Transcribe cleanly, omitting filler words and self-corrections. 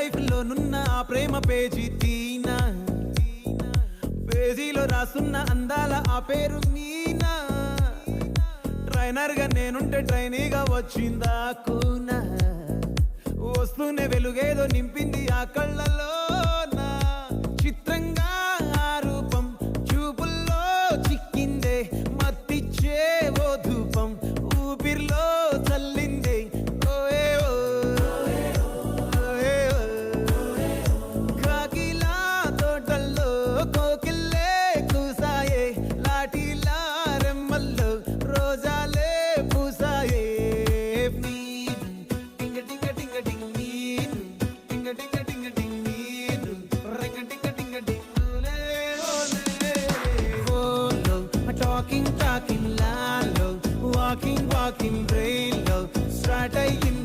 Life లోనున్న ఆ ప్రేమ page తీనా, పేజీలో రాసున్న అందాల ఆ పేరు మీనా. ట్రైనర్ గా నేనుంటే ట్రైనీగా వచ్చిందా కూనా, వస్తూనే వెలుగేదో నింపింది ఆ కళ్ళలో. చిత్రంగా ఆ రూపం చూపుల్లో చిక్కిందే, మత్తిచ్చే ఓ ధూపం ఊపిరిలో చల్లిందే. కాకిలా తోటల్లో కోకిల్లే కూసాయే, లాఠీలా రెమ్మల్లో రోజాలే పూసాయే. టింగ టింగ టింగ టింగ్ నీరు, టింగ టింగ టింగ టింగ్ నీరు, రింగ టింగ టింగ టింగులే ఓలే. ఓలో టాకింగ్ టాకింగ్ లాలో, వాకింగ్ వాకింగ్ బ్రెయిన్లో స్టార్ట్ అయ్యింది